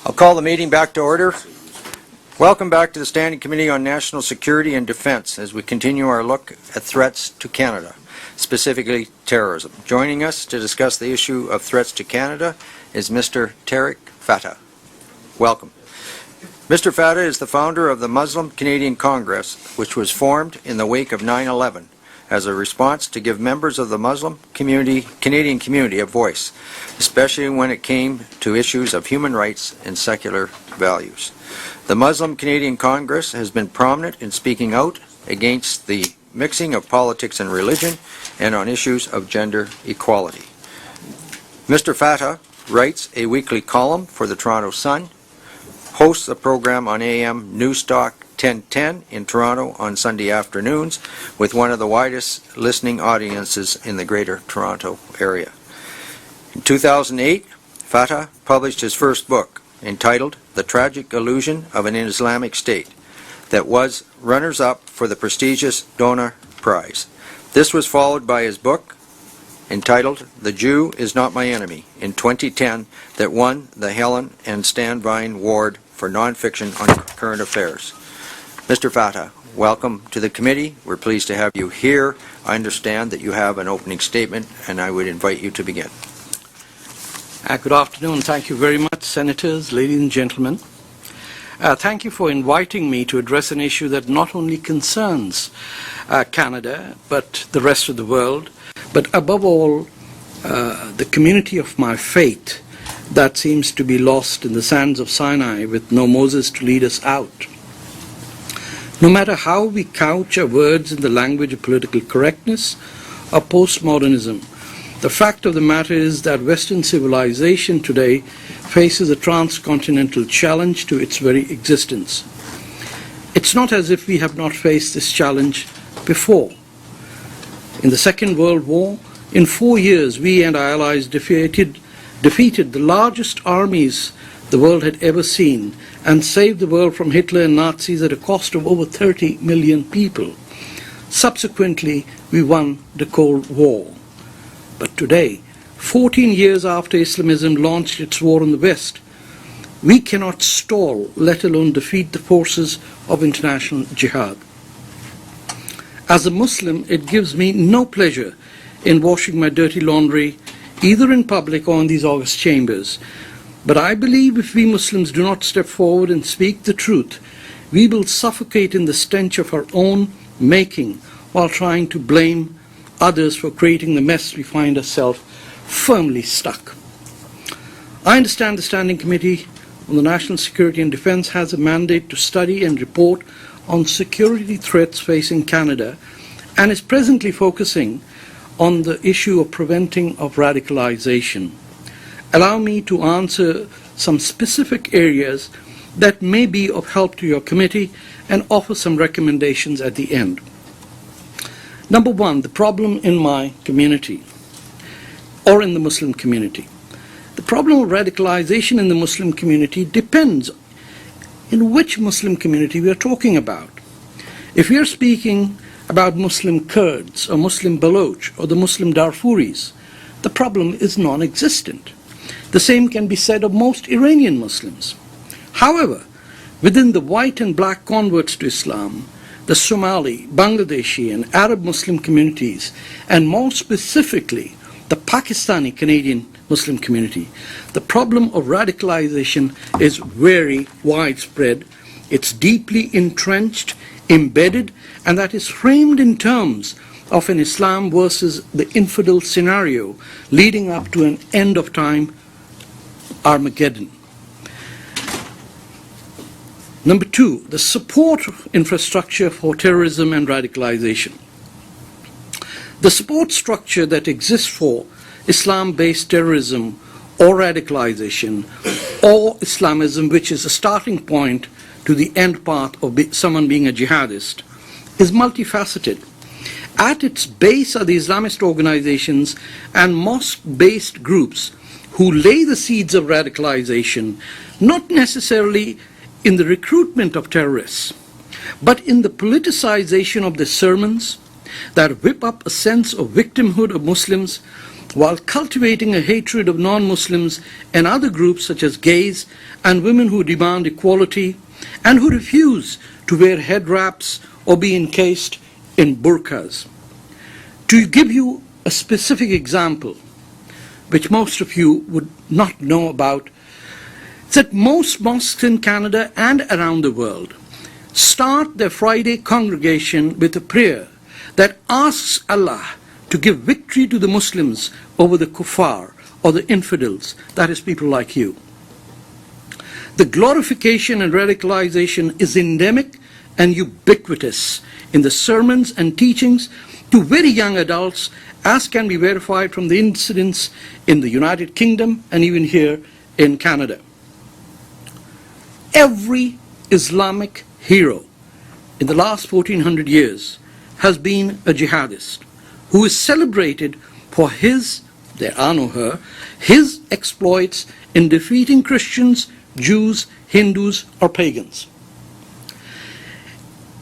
I'll call the meeting back to order. Welcome back to the Standing Committee on National Security and Defence as we continue our look at threats to Canada, specifically terrorism. Joining us to discuss the issue of threats to Canada is Mr. Tarek Fatah. Welcome. Mr. Fatah is the founder of the Muslim Canadian Congress, which was formed in the wake of 9/11 as a response to give members of the Muslim community, Canadian community a voice, especially when it came to issues of human rights and secular values. The Muslim Canadian Congress has been prominent in speaking out against the mixing of politics and religion and on issues of gender equality. Mr. Fatah writes a weekly column for the Toronto Sun, hosts a program on AM Newstalk 1010 in Toronto on Sunday afternoons with one of the widest listening audiences in the Greater Toronto Area. In 2008, Fatah published his first book entitled The Tragic Illusion of an Islamic State that was runners-up for the prestigious Donor Prize. This was followed by his book entitled The Jew Is Not My Enemy in 2010 that won the Helen and Stan Vine Award for nonfiction on current affairs. Mr. Fatah, welcome to the committee. We're pleased to have you here. I understand that you have an opening statement, and I would invite you to begin. Good afternoon. Thank you very much, Senators, ladies and gentlemen. Thank you for inviting me to address an issue that not only concerns Canada, but the rest of the world, but above all, the community of my faith that seems to be lost in the sands of Sinai with no Moses to lead us out. No matter how we couch our words in the language of political correctness or postmodernism, the fact of the matter is that Western civilization today faces a transcontinental challenge to its very existence. It's not as if we have not faced this challenge before. In the Second World War, in 4 years, we and our allies defeated the largest armies the world had ever seen and saved the world from Hitler and Nazis at a cost of over 30 million people. Subsequently, we won the Cold War. But today, 14 years after Islamism launched its war in the West, we cannot stall, let alone defeat the forces of international jihad. As a Muslim, it gives me no pleasure in washing my dirty laundry, either in public or in these august chambers. But I believe if we Muslims do not step forward and speak the truth, we will suffocate in the stench of our own making while trying to blame others for creating the mess we find ourselves firmly stuck. I understand the Standing Committee on the National Security and Defence has a mandate to study and report on security threats facing Canada and is presently focusing on the issue of preventing of radicalization. Allow me to answer some specific areas that may be of help to your committee and offer some recommendations at the end. Number one, the problem in my community or in the Muslim community. The problem of radicalization in the Muslim community depends in which Muslim community we are talking about. If we are speaking about Muslim Kurds or Muslim Baloch or the Muslim Darfuris, the problem is non-existent. The same can be said of most Iranian Muslims. However, within the white and black converts to Islam, the Somali, Bangladeshi and Arab Muslim communities, and more specifically the Pakistani Canadian Muslim community, the problem of radicalization is very widespread. It's deeply entrenched, embedded, and that is framed in terms of an Islam versus the infidel scenario leading up to an end of time Armageddon. Number two, the support infrastructure for terrorism and radicalization. The support structure that exists for Islam-based terrorism or radicalization or Islamism, which is a starting point to the end path of someone being a jihadist, is multifaceted. At its base are the Islamist organizations and mosque-based groups who lay the seeds of radicalization, not necessarily in the recruitment of terrorists, but in the politicization of the sermons that whip up a sense of victimhood of Muslims while cultivating a hatred of non-Muslims and other groups such as gays and women who demand equality and who refuse to wear head wraps or be encased in burqas. To give you a specific example, which most of you would not know about, is that most mosques in Canada and around the world start their Friday congregation with a prayer that asks Allah to give victory to the Muslims over the kuffar or the infidels, that is people like you. The glorification and radicalization is endemic and ubiquitous in the sermons and teachings to very young adults, as can be verified from the incidents in the United Kingdom and even here in Canada. Every Islamic hero in the last 1400 years has been a jihadist who is celebrated for his, there are no her, his exploits in defeating Christians, Jews, Hindus, or pagans.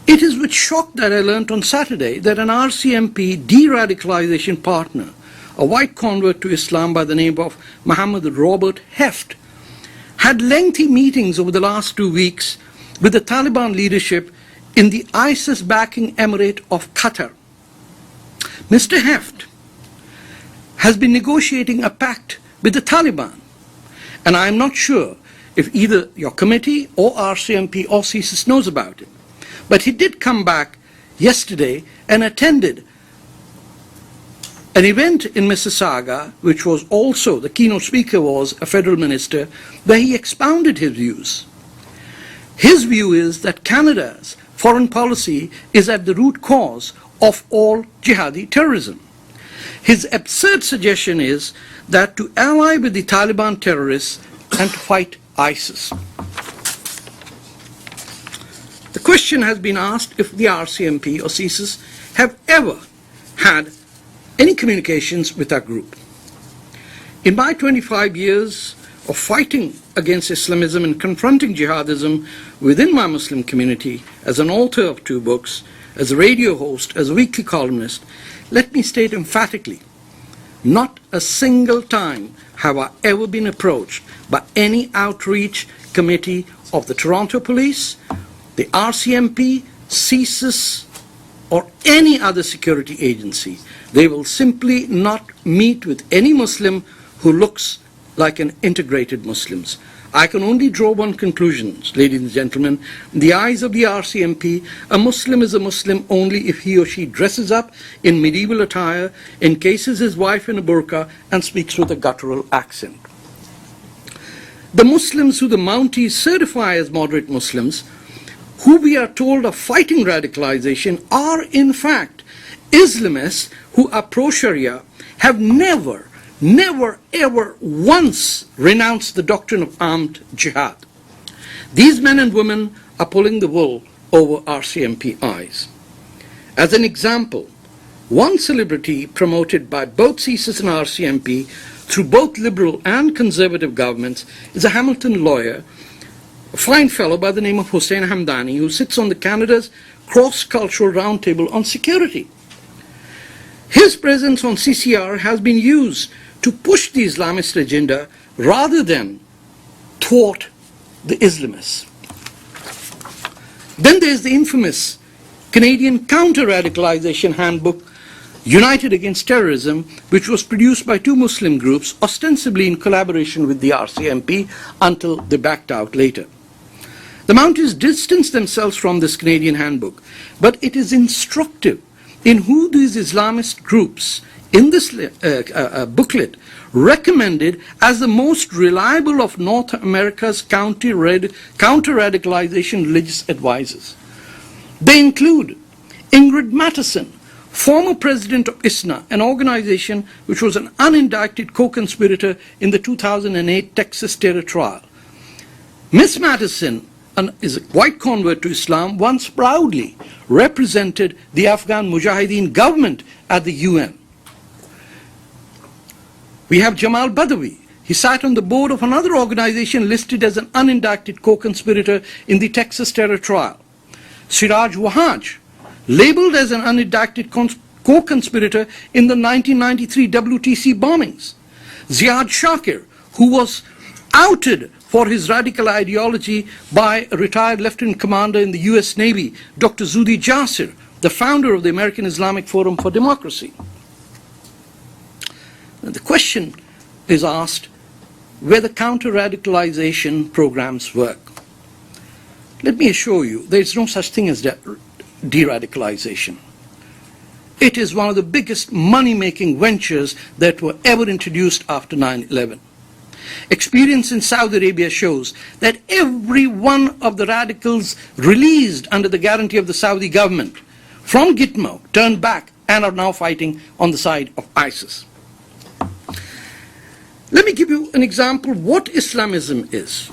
It is with shock that I learnt on Saturday that an RCMP de-radicalization partner, a white convert to Islam by the name of Mohammed Robert Heft, had lengthy meetings over the last 2 weeks with the Taliban leadership in the ISIS-backing Emirate of Qatar. Mr. Heft has been negotiating a pact with the Taliban, and I am not sure if either your committee or RCMP or CSIS knows about it. But he did come back yesterday and attended an event in Mississauga, which was also, the keynote speaker was a federal minister, where he expounded his views. His view is that Canada's foreign policy is at the root cause of all jihadi terrorism. His absurd suggestion is that to ally with the Taliban terrorists and to fight ISIS. The question has been asked if the RCMP or CSIS have ever had any communications with that group. In my 25 years of fighting against Islamism and confronting jihadism within my Muslim community, as an author of 2 books, as a radio host, as a weekly columnist, let me state emphatically, not a single time have I ever been approached by any outreach committee of the Toronto Police, the RCMP, CSIS, or any other security agency. They will simply not meet with any Muslim who looks like an integrated Muslim. I can only draw one conclusion, ladies and gentlemen. In the eyes of the RCMP, a Muslim is a Muslim only if he or she dresses up in medieval attire, encases his wife in a burqa, and speaks with a guttural accent. The Muslims who the Mounties certify as moderate Muslims, who we are told are fighting radicalization, are in fact Islamists who are pro-Sharia, have never ever once renounced the doctrine of armed jihad. These men and women are pulling the wool over RCMP eyes. As an example, one celebrity promoted by both CSIS and RCMP through both liberal and conservative governments is a Hamilton lawyer, a fine fellow by the name of Hussein Hamdani, who sits on the Canada's Cross-Cultural Roundtable on Security. His presence on CCR has been used to push the Islamist agenda rather than thwart the Islamists. Then there's the infamous Canadian Counter-Radicalization Handbook, United Against Terrorism, which was produced by 2 Muslim groups, ostensibly in collaboration with the RCMP, until they backed out later. The Mounties distanced themselves from this Canadian handbook, but it is instructive in who these Islamist groups in this booklet recommended as the most reliable of North America's counter-radicalization religious advisors. They include Ingrid Mattison, former president of ISNA, an organization which was an unindicted co-conspirator in the 2008 Texas terror trial. Ms. Mattison is a white convert to Islam, once proudly represented the Afghan Mujahideen government at the UN. We have Jamal Badawi. He sat on the board of another organization listed as an unindicted co-conspirator in the Texas terror trial. Siraj Wahaj, labeled as an unindicted co-conspirator in the 1993 WTC bombings. Ziad Shakir, who was outed for his radical ideology by a retired lieutenant commander in the US Navy, Dr. Zudi Jasser, the founder of the American Islamic Forum for Democracy. And the question is asked whether counter-radicalization programs work. Let me assure you, there is no such thing as de-radicalization. It is one of the biggest money-making ventures that were ever introduced after 9/11. Experience in Saudi Arabia shows that every one of the radicals released under the guarantee of the Saudi government from Gitmo turned back and are now fighting on the side of ISIS. Let me give you an example of what Islamism is.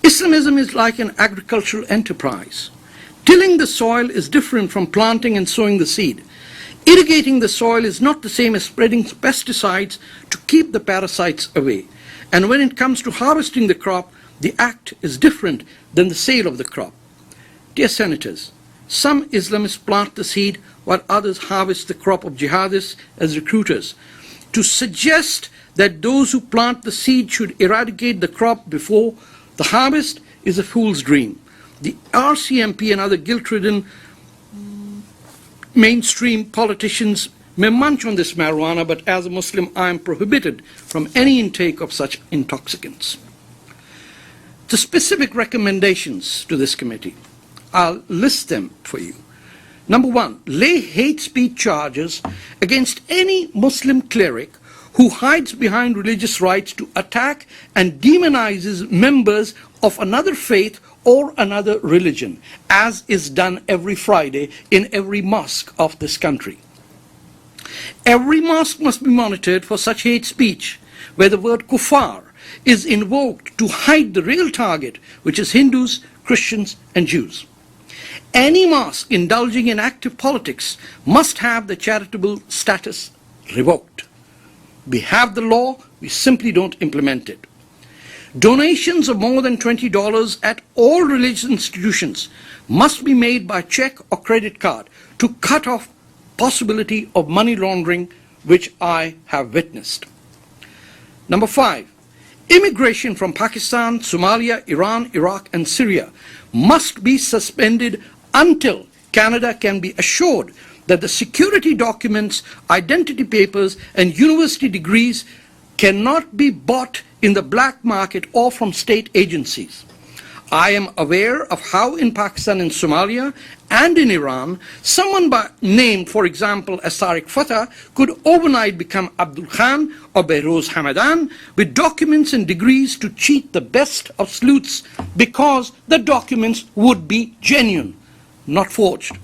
Islamism is like an agricultural enterprise. Tilling the soil is different from planting and sowing the seed. Irrigating the soil is not the same as spreading pesticides to keep the parasites away. And when it comes to harvesting the crop, the act is different than the sale of the crop. Dear senators, some Islamists plant the seed while others harvest the crop of jihadists as recruiters. To suggest that those who plant the seed should eradicate the crop before the harvest is a fool's dream. The RCMP and other guilt-ridden mainstream politicians may munch on this marijuana, but as a Muslim, I am prohibited from any intake of such intoxicants. The specific recommendations to this committee, I'll list them for you. Number one, lay hate speech charges against any Muslim cleric who hides behind religious rights to attack and demonizes members of another faith or another religion, as is done every Friday in every mosque of this country. Every mosque must be monitored for such hate speech, where the word kuffar is invoked to hide the real target, which is Hindus, Christians, and Jews. Any mosque indulging in active politics must have the charitable status revoked. We have the law, we simply don't implement it. Donations of more than $20 at all religious institutions must be made by check or credit card to cut off possibility of money laundering, which I have witnessed. Number 5, immigration from Pakistan, Somalia, Iran, Iraq, and Syria must be suspended until Canada can be assured that the security documents, identity papers, and university degrees cannot be bought in the black market or from state agencies. I am aware of how in Pakistan and Somalia and in Iran, someone named, for example, as Tarek Fatah could overnight become Abdul Khan or Behrouz Hamadan with documents and degrees to cheat the best of sleuths because the documents would be genuine, not forged.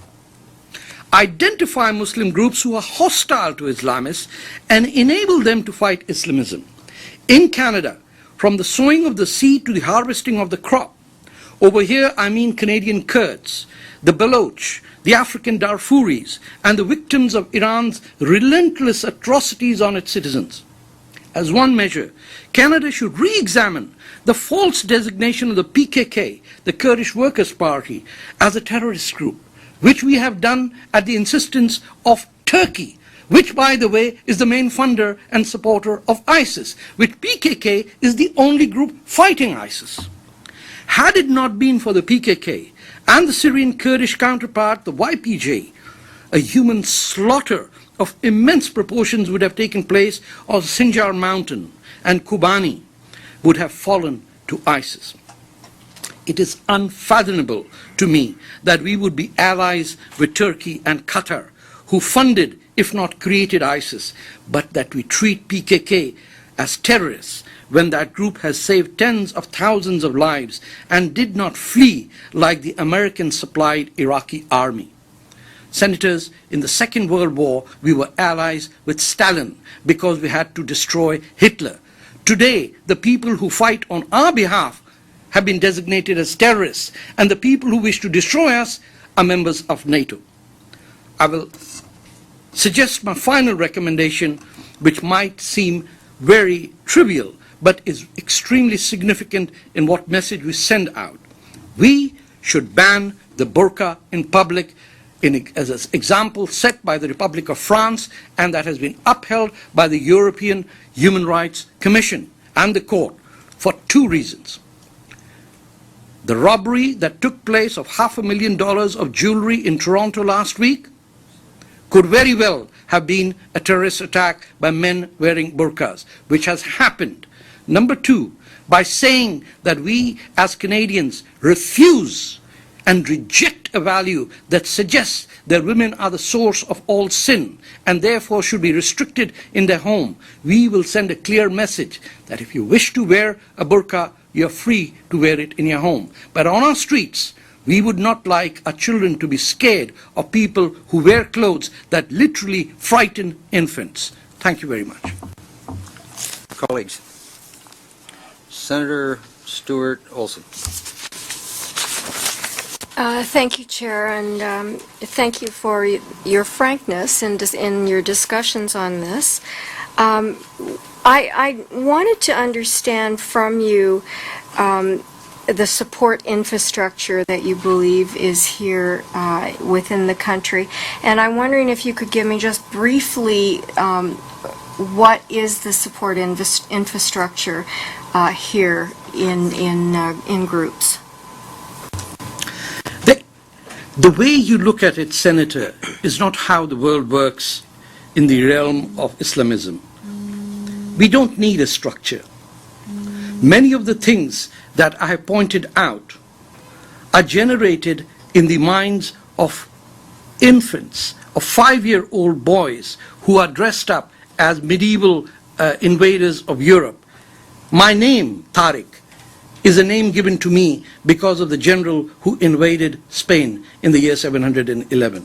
Identify Muslim groups who are hostile to Islamists and enable them to fight Islamism. In Canada, from the sowing of the seed to the harvesting of the crop, over here I mean Canadian Kurds, the Baloch, the African Darfuris, and the victims of Iran's relentless atrocities on its citizens. As one measure, Canada should re-examine the false designation of the PKK, the Kurdish Workers' Party, as a terrorist group, which we have done at the insistence of Turkey, which, by the way, is the main funder and supporter of ISIS, which PKK is the only group fighting ISIS. Had it not been for the PKK and the Syrian Kurdish counterpart, the YPJ, a human slaughter of immense proportions would have taken place on Sinjar Mountain, and Kobani would have fallen to ISIS. It is unfathomable to me that we would be allies with Turkey and Qatar, who funded, if not created ISIS, but that we treat PKK as terrorists when that group has saved tens of thousands of lives and did not flee like the American-supplied Iraqi army. Senators, in the Second World War, we were allies with Stalin because we had to destroy Hitler. Today, the people who fight on our behalf have been designated as terrorists, and the people who wish to destroy us are members of NATO. I will suggest my final recommendation, which might seem very trivial, but is extremely significant in what message we send out. We should ban the burqa in public as an example set by the Republic of France, and that has been upheld by the European Human Rights Commission and the court for two reasons. The robbery that took place of $500,000 of jewelry in Toronto last week could very well have been a terrorist attack by men wearing burqas, which has happened. Number two, by saying that we as Canadians refuse and reject a value that suggests that women are the source of all sin and therefore should be restricted in their home, we will send a clear message that if you wish to wear a burqa, you're free to wear it in your home. But on our streets, we would not like our children to be scared of people who wear clothes that literally frighten infants. Thank you very much. Colleagues. Senator Stuart Olson. Thank you, Chair, and thank you for your frankness in your discussions on this. I wanted to understand from you the support infrastructure that you believe is here within the country, and I'm wondering if you could give me just briefly what is the support infrastructure here in groups. The way you look at it, Senator, is not how the world works in the realm of Islamism. We don't need a structure. Many of the things that I have pointed out are generated in the minds of infants, of 5-year-old boys who are dressed up as medieval invaders of Europe. My name, Tarek, is a name given to me because of the general who invaded Spain in the year 711.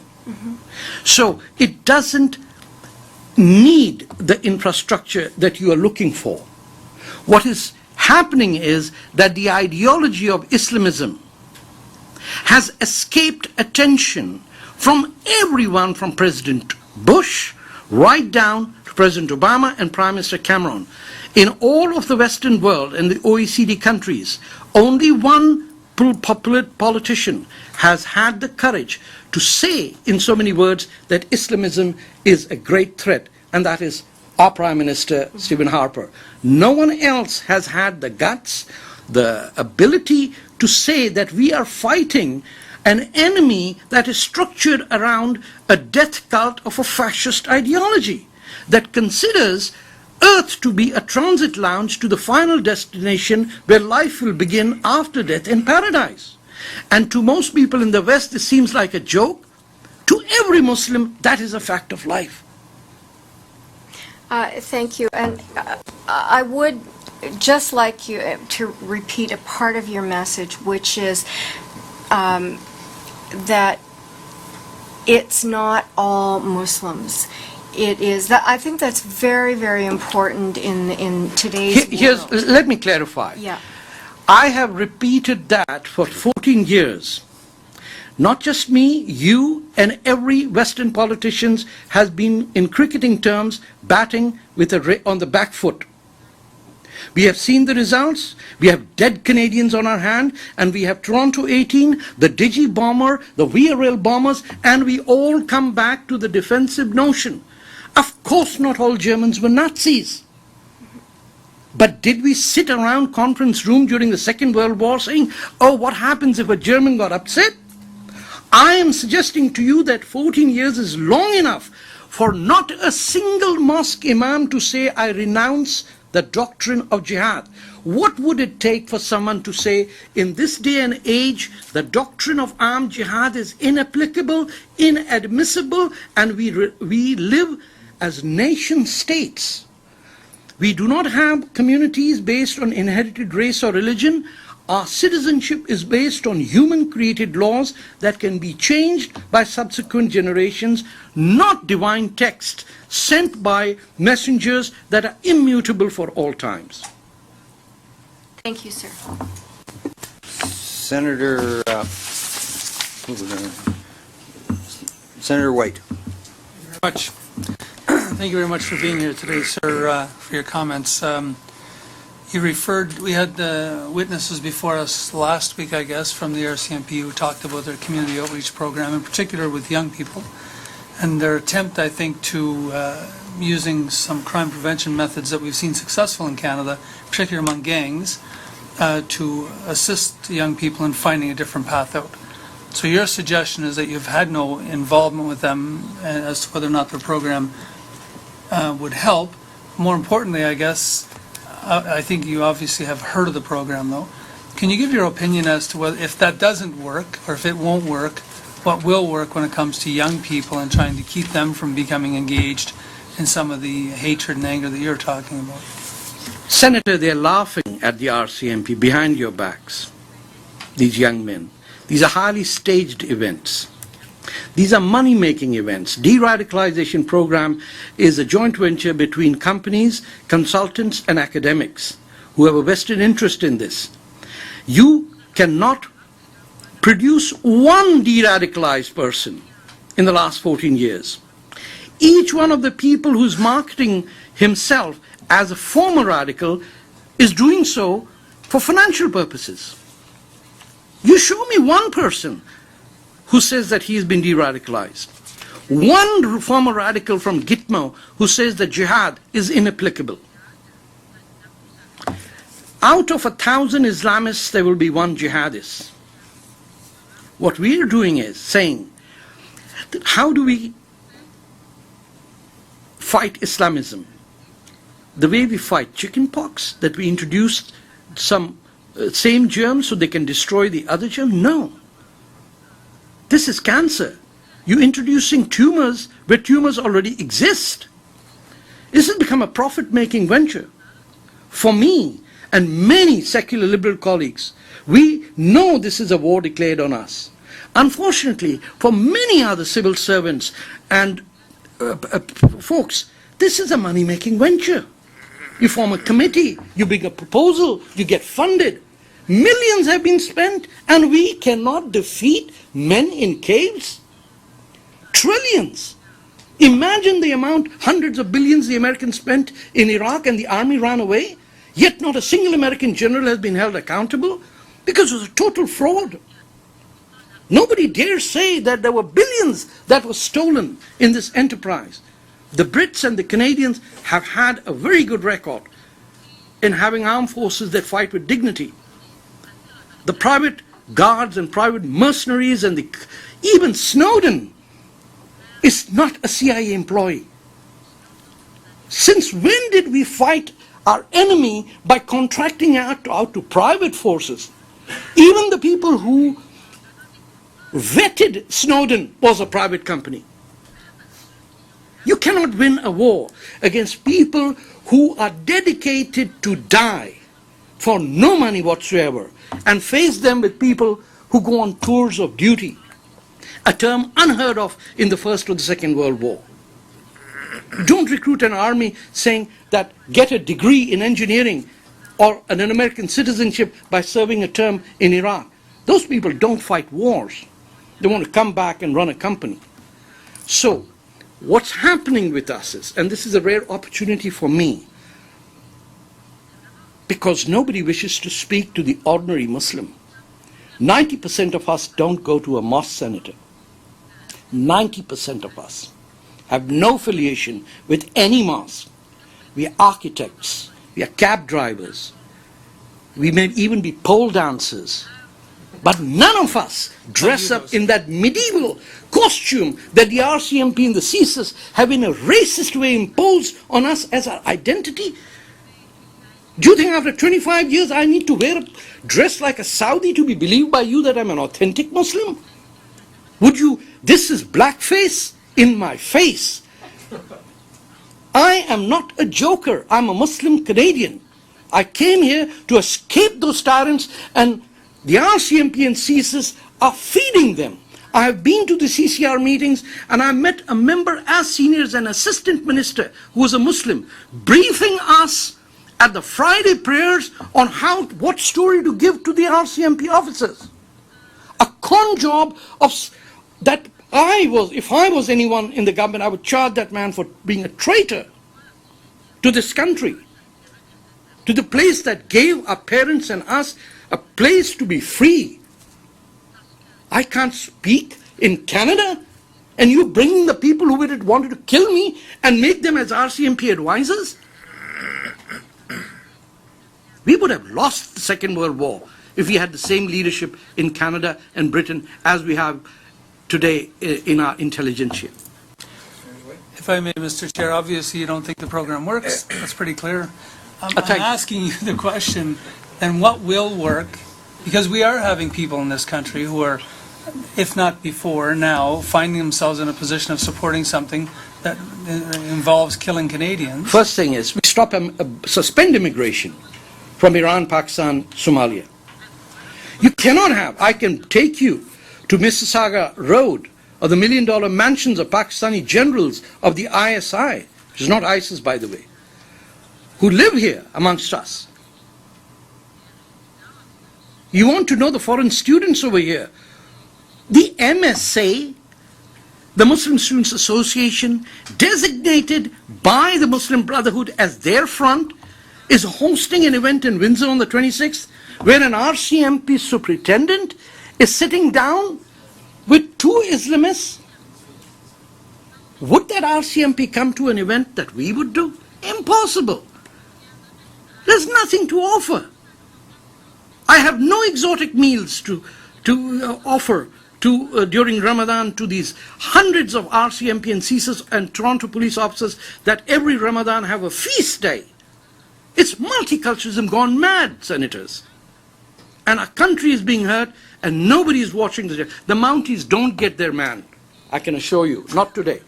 So it doesn't need the infrastructure that you are looking for. What is happening is that the ideology of Islamism has escaped attention from everyone, from President Bush right down to President Obama and Prime Minister Cameron. In all of the Western world and the OECD countries, only one popular politician has had the courage to say in so many words that Islamism is a great threat, and that is our Prime Minister, Stephen Harper. No one else has had the guts, the ability to say that we are fighting an enemy that is structured around a death cult of a fascist ideology that considers Earth to be a transit lounge to the final destination where life will begin after death in paradise. And to most people in the West, this seems like a joke. To every Muslim, that is a fact of life. Thank you. And I would just like you to repeat a part of your message, which is that it's not all Muslims. It is that I think that's very, very important in today's world. Let me clarify. Yeah. I have repeated that for 14 years. Not just me, you and every Western politician has been, in cricketing terms, batting with on the back foot. We have seen the results. We have dead Canadians on our hand, and we have Toronto 18, the Digi bomber, the VRL bombers, and we all come back to the defensive notion. Of course not all Germans were Nazis. But did we sit around conference room during the Second World War saying, oh, what happens if a German got upset? I am suggesting to you that 14 years is long enough for not a single mosque imam to say, I renounce the doctrine of jihad. What would it take for someone to say, in this day and age, the doctrine of armed jihad is inapplicable, inadmissible, and we live as nation states. We do not have communities based on inherited race or religion. Our citizenship is based on human-created laws that can be changed by subsequent generations, not divine text sent by messengers that are immutable for all times. Thank you, sir. Senator White. Thank you very much for being here today, sir, for your comments. You referred, we had witnesses before us last week, I guess, from the RCMP who talked about their community outreach program, in particular with young people, and their attempt, I think, to using some crime prevention methods that we've seen successful in Canada, particularly among gangs, to assist young people in finding a different path out. So your suggestion is that you've had no involvement with them as to whether or not their program would help. More importantly, I guess, I think you obviously have heard of the program, though. Can you give your opinion as to whether, if that doesn't work, or if it won't work, what will work when it comes to young people and trying to keep them from becoming engaged in some of the hatred and anger that you're talking about? Senator, they're laughing at the RCMP behind your backs, these young men. These are highly staged events. These are money-making events. De-radicalization program is a joint venture between companies, consultants, and academics who have a vested interest in this. You cannot produce one de-radicalized person in the last 14 years. Each one of the people who's marketing himself as a former radical is doing so for financial purposes. You show me one person who says that he has been de-radicalized. One former radical from Gitmo who says that jihad is inapplicable. Out of 1,000 Islamists, there will be one jihadist. What we are doing is saying, how do we fight Islamism? The way we fight chickenpox, that we introduce some same germs so they can destroy the other germ? No. This is cancer. You're introducing tumors where tumors already exist. This has become a profit-making venture. For me and many secular liberal colleagues, we know this is a war declared on us. Unfortunately, for many other civil servants and folks, this is a money-making venture. You form a committee, you bring a proposal, you get funded. Millions have been spent, and we cannot defeat men in caves? Trillions. Imagine the amount, hundreds of billions the Americans spent in Iraq and the army ran away, yet not a single American general has been held accountable because it was a total fraud. Nobody dares say that there were billions that were stolen in this enterprise. The Brits and the Canadians have had a very good record in having armed forces that fight with dignity. The private guards and private mercenaries and even Snowden is not a CIA employee. Since when did we fight our enemy by contracting out to private forces? Even the people who vetted Snowden was a private company. You cannot win a war against people who are dedicated to die for no money whatsoever, and face them with people who go on tours of duty, a term unheard of in the First or the Second World War. Don't recruit an army saying that get a degree in engineering or an American citizenship by serving a term in Iraq. Those people don't fight wars. They want to come back and run a company. So, what's happening with us is, and this is a rare opportunity for me, because nobody wishes to speak to the ordinary Muslim. 90% of us don't go to a mosque, Senator. 90% of us have no affiliation with any mosque. We are architects, we are cab drivers, we may even be pole dancers, but none of us dress up in that medieval costume that the RCMP and the CSIS have in a racist way imposed on us as our identity. Do you think after 25 years I need to dress like a Saudi to be believed by you that I'm an authentic Muslim? Would you, this is blackface in my face. I am not a joker, I'm a Muslim Canadian. I came here to escape those tyrants, and the RCMP and CSIS are feeding them. I have been to the CCR meetings and I met a member as senior as an assistant minister who was a Muslim, briefing us at the Friday prayers on what story to give to the RCMP officers. A con job of that if I was anyone in the government, I would charge that man for being a traitor to this country. to the place that gave our parents and us a place to be free. I can't speak in Canada, and you bringing the people who wanted to kill me and make them as RCMP advisors? We would have lost the Second World War if we had the same leadership in Canada and Britain as we have today in our intelligentsia. If I may, Mr. Chair, obviously you don't think the program works. That's pretty clear. I'm Thank you. asking you the question, then what will work? Because we are having people in this country who are, if not before, now finding themselves in a position of supporting something that involves killing Canadians. First thing is, we suspend immigration from Iran, Pakistan, Somalia. You cannot have, I can take you to Mississauga Road or the $1 million mansions of Pakistani generals of the ISI, which is not ISIS by the way, who live here amongst us. You want to know the foreign students over here? The MSA, the Muslim Students Association, designated by the Muslim Brotherhood as their front, is hosting an event in Windsor on the 26th where an RCMP superintendent is sitting down with two Islamists. Would that RCMP come to an event that we would do? Impossible. There's nothing to offer. I have no exotic meals to offer during Ramadan to these hundreds of RCMP and CSIS and Toronto police officers that every Ramadan have a feast day. It's multiculturalism gone mad, senators. And our country is being hurt and nobody is watching the Mounties don't get their man. I can assure you, not today.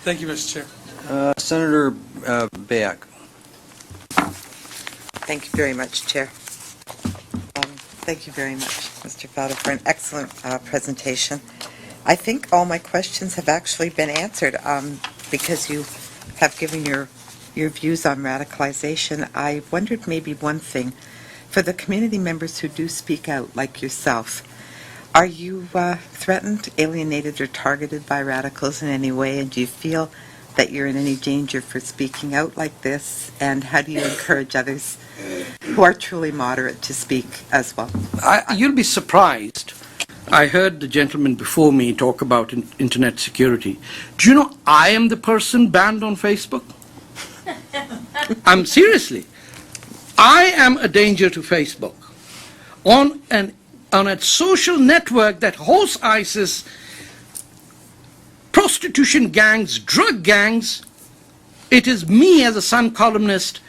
Thank you, Mr. Chair. Senator Bayak. Thank you very much, Chair. Thank you very much, Mr. Fatah, for an excellent presentation. I think all my questions have actually been answered because you have given your views on radicalization. I wondered maybe one thing. For the community members who do speak out, like yourself, are you threatened, alienated, or targeted by radicals in any way? And do you feel that you're in any danger for speaking out like this? And how do you encourage others who are truly moderate to speak as well? You'll be surprised. I heard the gentleman before me talk about internet security. Do you know I am the person banned on Facebook? I'm seriously. I am a danger to Facebook. On a social network that hosts ISIS, prostitution gangs, drug gangs, it is me as a Sun columnist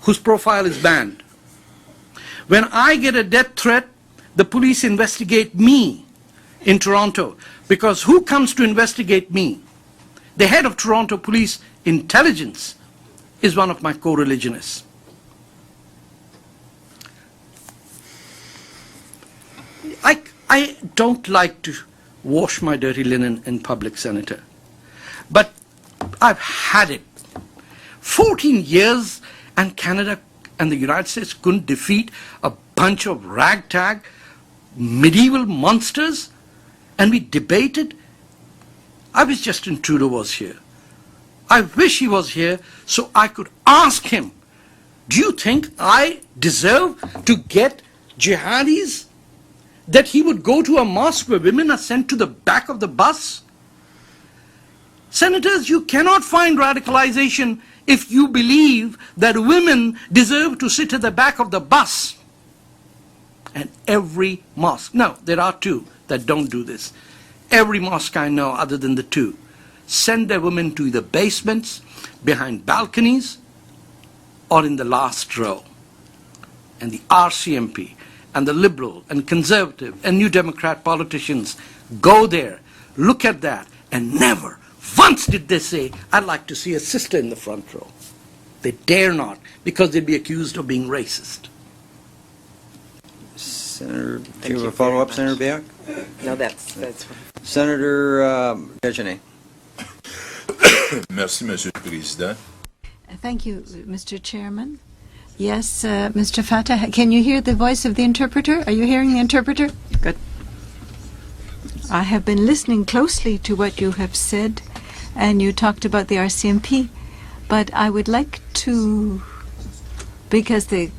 whose profile is banned. When I get a death threat, the police investigate me in Toronto, because who comes to investigate me? The head of Toronto Police Intelligence is one of my co-religionists. I don't like to wash my dirty linen in public, Senator, but I've had it. 14 years and Canada and the United States couldn't defeat a bunch of ragtag medieval monsters, and we debated. I wish Justin Trudeau was here. I wish he was here so I could ask him, do you think I deserve to get jihadis? That he would go to a mosque where women are sent to the back of the bus? Senators, you cannot find radicalization if you believe that women deserve to sit at the back of the bus. And every mosque, no, there are two that don't do this. Every mosque I know other than the two send their women to the basements, behind balconies, or in the last row. And the RCMP and the Liberal and Conservative and New Democrat politicians go there, look at that, and never once did they say, I'd like to see a sister in the front row. They dare not, because they'd be accused of being racist. Senator, do you have a follow-up, Senator Bayak? No, that's Senator Dejanay. Merci, Monsieur le Président. Thank you, Mr. Chairman. Yes, Mr. Fatah, can you hear the voice of the interpreter? Are you hearing the interpreter? Good. I have been listening closely to what you have said, and you talked about the RCMP, but I would like to because the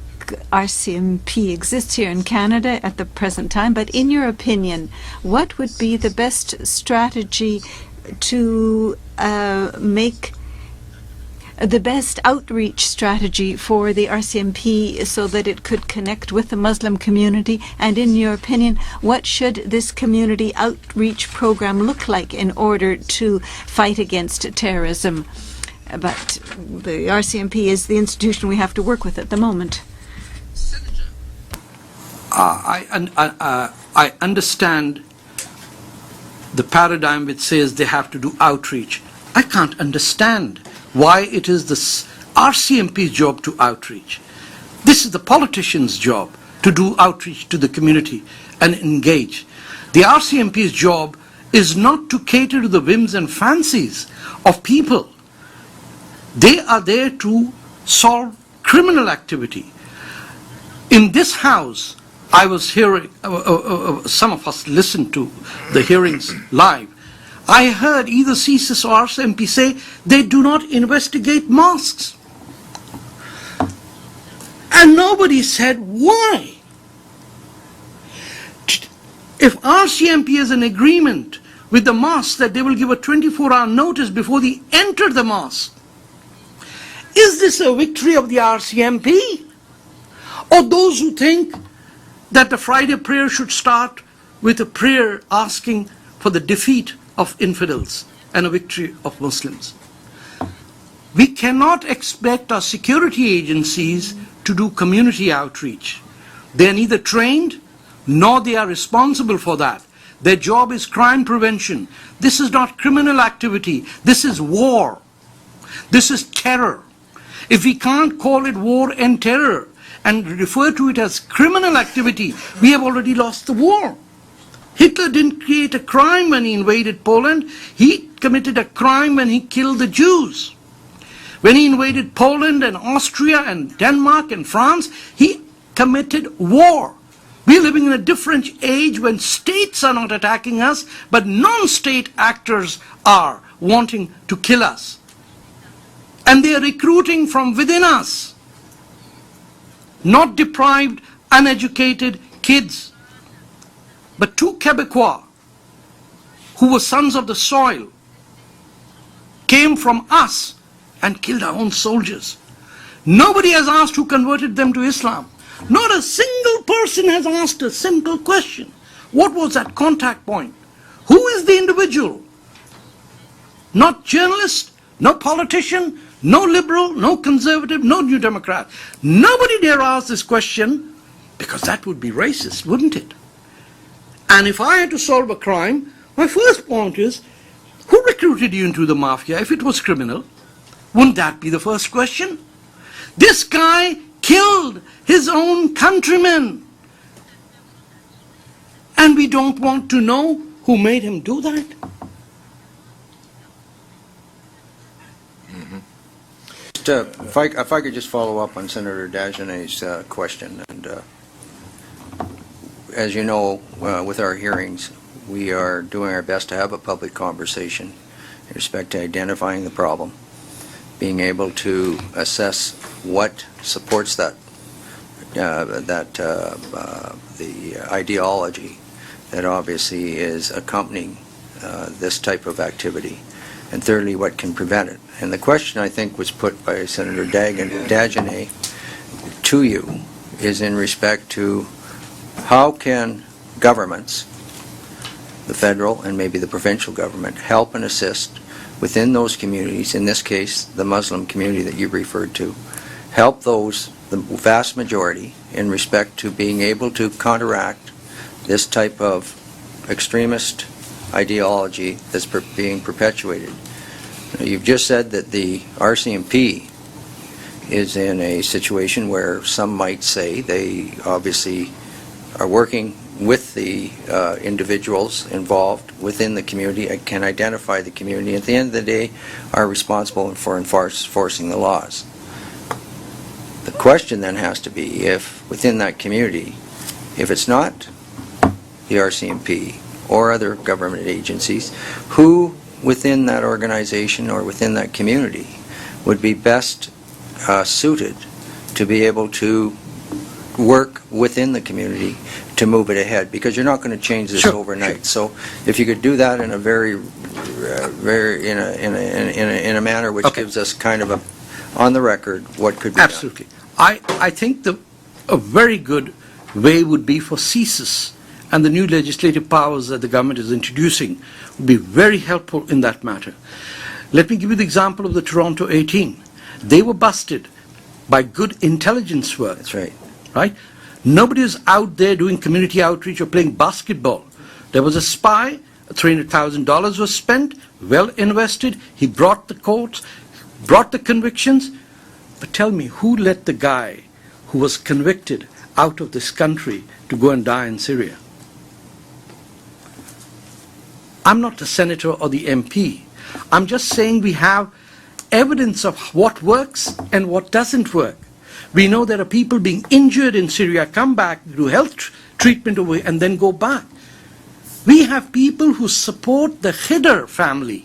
RCMP exists here in Canada at the present time, but in your opinion, what would be the best strategy to make the best outreach strategy for the RCMP so that it could connect with the Muslim community? And in your opinion, what should this community outreach program look like in order to fight against terrorism? But the RCMP is the institution we have to work with at the moment. I understand the paradigm which says they have to do outreach. I can't understand why it is the RCMP's job to outreach. This is the politician's job to do outreach to the community and engage. The RCMP's job is not to cater to the whims and fancies of people. They are there to solve criminal activity. In this house, I was hearing, some of us listened to the hearings live. I heard either CSIS or RCMP say they do not investigate mosques. And nobody said why. If RCMP has an agreement with the mosque that they will give a 24-hour notice before they enter the mosque, is this a victory of the RCMP? Or those who think that the Friday prayer should start with a prayer asking for the defeat of infidels and a victory of Muslims? We cannot expect our security agencies to do community outreach. They are neither trained nor they are responsible for that. Their job is crime prevention. This is not criminal activity. This is war. This is terror. If we can't call it war and terror and refer to it as criminal activity, we have already lost the war. Hitler didn't create a crime when he invaded Poland. He committed a crime when he killed the Jews. When he invaded Poland and Austria and Denmark and France, he committed war. We're living in a different age when states are not attacking us, but non-state actors are wanting to kill us. And they are recruiting from within us. Not deprived, uneducated kids, but two Quebecois who were sons of the soil came from us and killed our own soldiers. Nobody has asked who converted them to Islam. Not a single person has asked a simple question. What was that contact point? Who is the individual? Not journalist, no politician, no liberal, no conservative, no New Democrat. Nobody dare ask this question, because that would be racist, wouldn't it? And if I had to solve a crime, my first point is, who recruited you into the mafia if it was criminal? Wouldn't that be the first question? This guy killed his own countrymen. And we don't want to know who made him do that? If I could just follow up on Senator Dagenet's question. And as you know, with our hearings, we are doing our best to have a public conversation in respect to identifying the problem, being able to assess what supports that, the ideology that obviously is accompanying this type of activity, and thirdly, what can prevent it. And the question, I think, was put by Senator Dagenet to you is in respect to how can governments, the federal and maybe the provincial government, help and assist within those communities, in this case, the Muslim community that you referred to, help those, the vast majority, in respect to being able to counteract this type of extremist ideology that's being perpetuated. Now, you've just said that the RCMP is in a situation where some might say they obviously are working with the individuals involved within the community and can identify the community. At the end of the day, are responsible for enforcing the laws. The question then has to be, if within that community, if it's not the RCMP or other government agencies, who within that organization or within that community would be best suited to be able to work within the community to move it ahead, because you're not going to change this Sure, overnight. So if you could do that in a in a manner which Okay. gives us kind of a, on the record, what could be done. Absolutely. I think a very good way would be for CSIS and the new legislative powers that the government is introducing would be very helpful in that matter. Let me give you the example of the Toronto 18. They were busted by good intelligence work. That's right. Right? Nobody is out there doing community outreach or playing basketball. There was a spy, $300,000 was spent, well invested. He brought the courts, brought the convictions. But tell me, who let the guy who was convicted out of this country to go and die in Syria? I'm not the senator or the MP. I'm just saying we have evidence of what works and what doesn't work. We know there are people being injured in Syria, come back, do health treatment away, and then go back. We have people who support the Khidr family,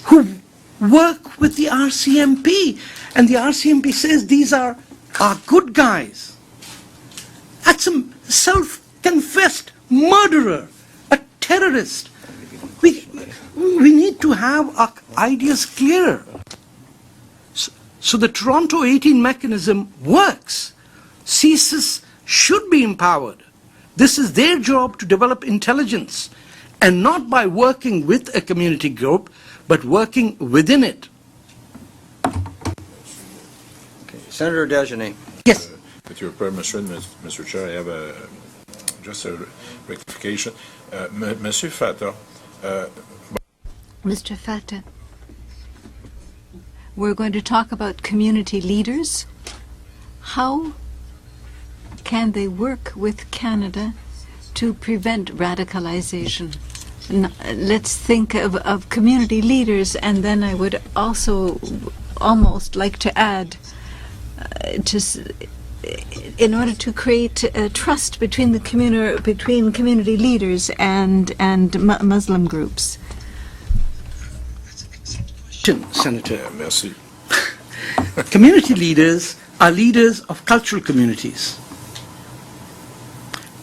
who work with the RCMP, and the RCMP says these are good guys. That's a self-confessed murderer, a terrorist. We need to have our ideas clearer. So the Toronto 18 mechanism works. CSIS should be empowered. This is their job to develop intelligence, and not by working with a community group, but working within it. Okay. Senator Desjardins. Yes. With your permission, Mr. Chair, I have just a rectification. Mr. Fatah, Mr. Fatah, we're going to talk about community leaders. How can they work with Canada to prevent radicalization? Let's think of community leaders, and then I would also almost like to add, in order to create trust between between community leaders and Muslim groups. Senator. merci. Community leaders are leaders of cultural communities,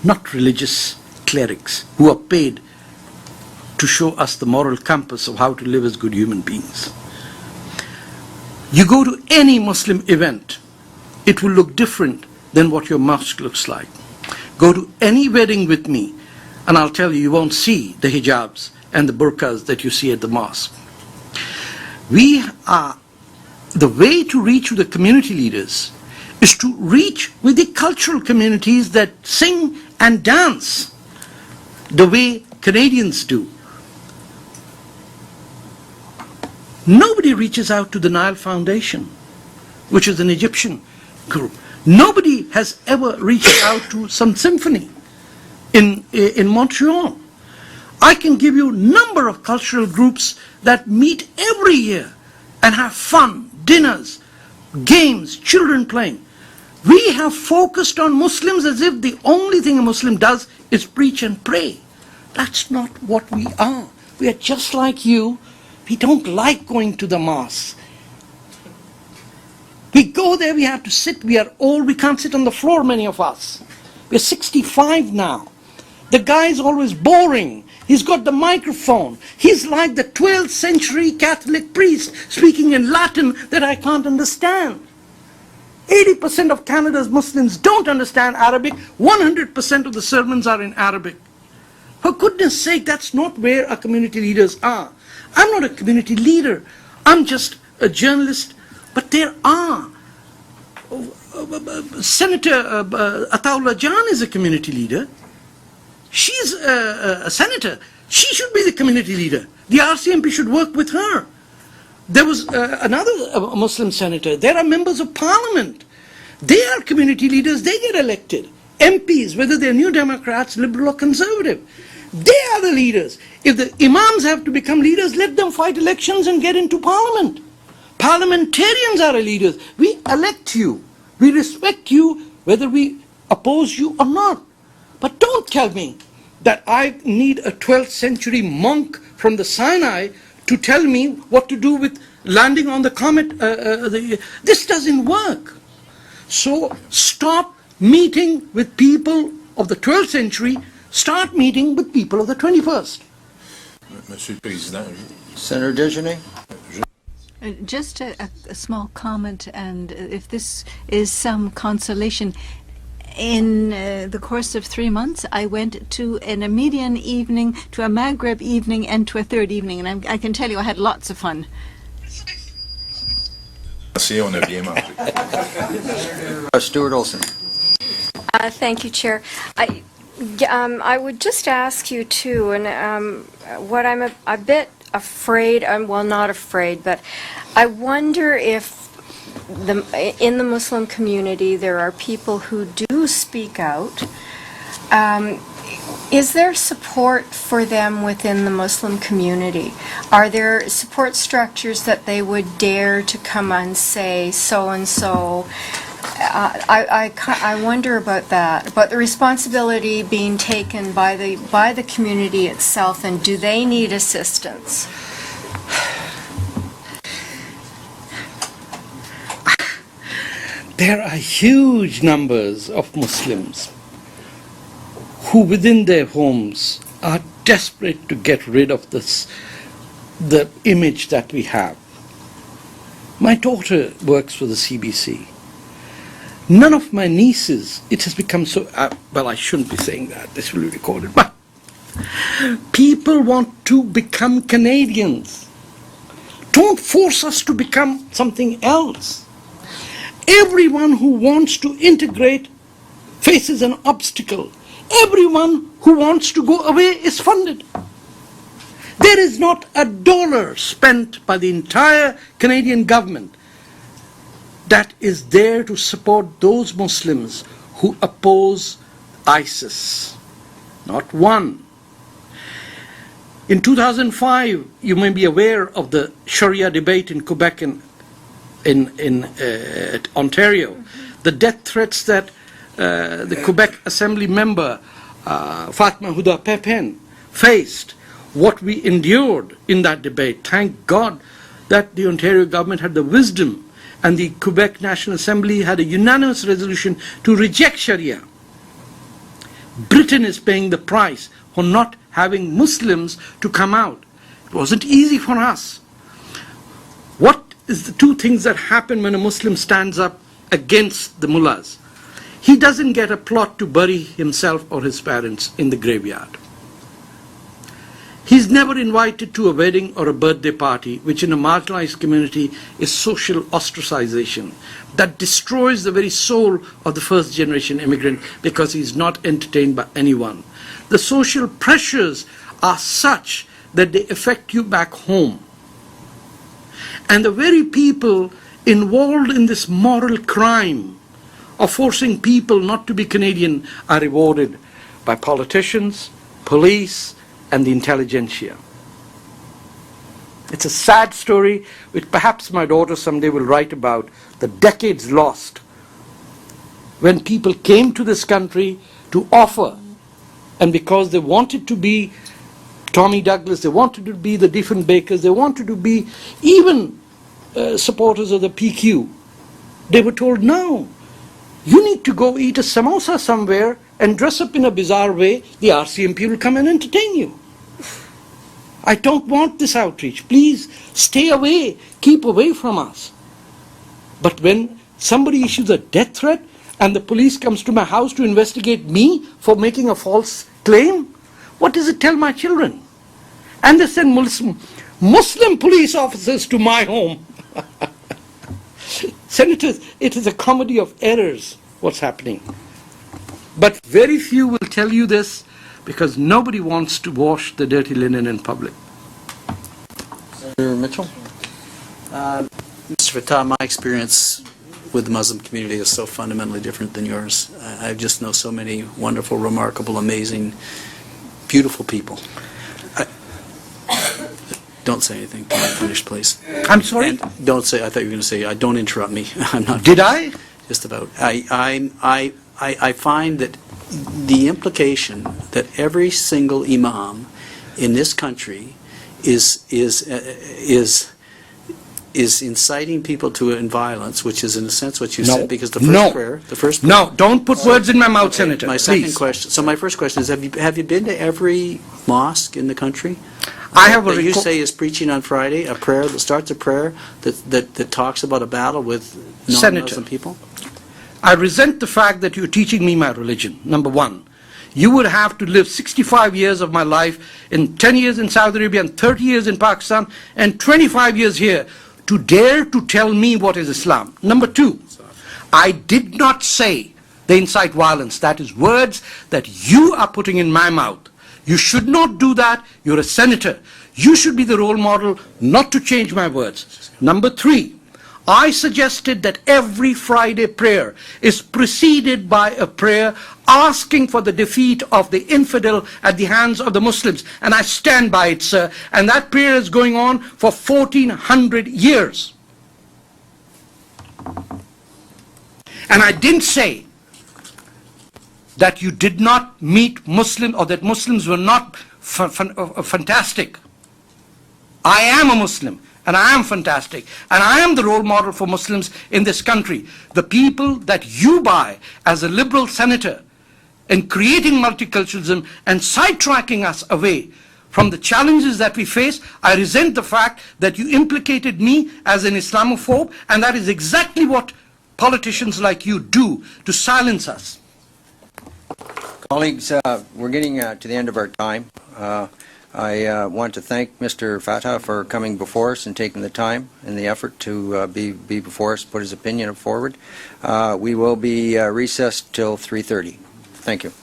not religious clerics who are paid to show us the moral compass of how to live as good human beings. You go to any Muslim event, it will look different than what your mosque looks like. Go to any wedding with me, and I'll tell you, you won't see the hijabs and the burqas that you see at the mosque. The way to reach with the community leaders is to reach with the cultural communities that sing and dance the way Canadians do. Nobody reaches out to the Nile Foundation, which is an Egyptian group. Nobody has ever reached out to some symphony in Montreal. I can give you a number of cultural groups that meet every year and have fun, dinners, games, children playing. We have focused on Muslims as if the only thing a Muslim does is preach and pray. That's not what we are. We are just like you. We don't like going to the mosque. We go there, we have to sit, we are old, we can't sit on the floor, many of us. We're 65 now. The guy is always boring. He's got the microphone. He's like the 12th century Catholic priest speaking in Latin that I can't understand. 80% of Canada's Muslims don't understand Arabic. 100% of the sermons are in Arabic. For goodness sake, that's not where our community leaders are. I'm not a community leader. I'm just a journalist. But there are. Senator Ataullah Jan is a community leader. She's a senator. She should be the community leader. The RCMP should work with her. There was another Muslim senator. There are members of parliament. They are community leaders. They get elected. MPs, whether they're New Democrats, Liberal or Conservative. They are the leaders. If the imams have to become leaders, let them fight elections and get into parliament. Parliamentarians are leaders. We elect you. We respect you whether we oppose you or not. But don't tell me that I need a 12th century monk from the Sinai to tell me what to do with landing on the comet. This doesn't work. So stop meeting with people of the 12th century, start meeting with people of the 21st. Monsieur le Président, Senator Desjardins? Just a small comment, and if this is some consolation, in the course of 3 months, I went to an Armenian evening, to a Maghreb evening, and to a third evening, and I can tell you I had lots of fun. merci, on a bien mangé. Stuart Olson. Thank you, Chair. I would just ask you too, and what I'm a bit afraid, well, not afraid, but I wonder if in the Muslim community there are people who do speak out. Is there support for them within the Muslim community? Are there support structures that they would dare to come and say so-and-so? I wonder about that, about the responsibility being taken by the community itself, and do they need assistance? There are huge numbers of Muslims who within their homes are desperate to get rid of the image that we have. My daughter works for the CBC. None of my nieces, it has become so, well, I shouldn't be saying that, this will be recorded, but people want to become Canadians. Don't force us to become something else. Everyone who wants to integrate faces an obstacle. Everyone who wants to go away is funded. There is not a dollar spent by the entire Canadian government that is there to support those Muslims who oppose ISIS. Not one. In 2005, you may be aware of the Sharia debate in Quebec and in Ontario. The death threats that the Quebec Assembly member Fatma Huda Pepin faced, what we endured in that debate. Thank God that the Ontario government had the wisdom and the Quebec National Assembly had a unanimous resolution to reject Sharia. Britain is paying the price for not having Muslims to come out. It wasn't easy for us. What is the two things that happen when a Muslim stands up against the mullahs? He doesn't get a plot to bury himself or his parents in the graveyard. He's never invited to a wedding or a birthday party, which in a marginalized community is social ostracization that destroys the very soul of the first generation immigrant because he's not entertained by anyone. The social pressures are such that they affect you back home. And the very people involved in this moral crime of forcing people not to be Canadian are rewarded by politicians, police, and the intelligentsia. It's a sad story which perhaps my daughter someday will write about, the decades lost when people came to this country to offer, and because they wanted to be Tommy Douglas, they wanted to be the Diefenbakers, they wanted to be even supporters of the PQ, they were told, no, you need to go eat a samosa somewhere and dress up in a bizarre way, the RCMP will come and entertain you. I don't want this outreach. Please stay away, keep away from us. But when somebody issues a death threat and the police comes to my house to investigate me for making a false claim, what does it tell my children? And they send Muslim police officers to my home. Senators, it is a comedy of errors what's happening. But very few will tell you this because nobody wants to wash the dirty linen in public. Senator Mitchell? Mr. Fatah, my experience with the Muslim community is so fundamentally different than yours. I just know so many wonderful, remarkable, amazing, beautiful people. Don't say anything. Can I finish, please? I'm sorry? And don't say, I thought you were going to say, don't interrupt me. I'm not. Did I? Just about. I find that the implication that every single imam in this country is inciting people to violence, which is in a sense what you No. said, because the No. first prayer, No, don't put words in my mouth, Senator. My second Please. question. So my first question is: Have you been to every mosque in the country? I have a that you reco- say is preaching on Friday a prayer that starts a prayer that talks about a battle with Senator. non-Muslim people. I resent the fact that you're teaching me my religion, number one. You would have to live 65 years of my life, in 10 years in Saudi Arabia and 30 years in Pakistan and 25 years here to dare to tell me what is Islam. Number two, I did not say they incite violence. That is words that you are putting in my mouth. You should not do that. You're a senator. You should be the role model not to change my words. Number three, I suggested that every Friday prayer is preceded by a prayer asking for the defeat of the infidel at the hands of the Muslims. And I stand by it, sir. And that prayer is going on for 1400 years. And I didn't say that you did not meet Muslims or that Muslims were not fantastic. I am a Muslim. And I am fantastic. And I am the role model for Muslims in this country. The people that you buy as a liberal senator in creating multiculturalism and sidetracking us away from the challenges that we face, I resent the fact that you implicated me as an Islamophobe, and that is exactly what politicians like you do to silence us. Colleagues, we're getting to the end of our time. I want to thank Mr. Fatah for coming before us and taking the time and the effort to be before us, put his opinion forward. We will be recessed till 3:30. Thank you.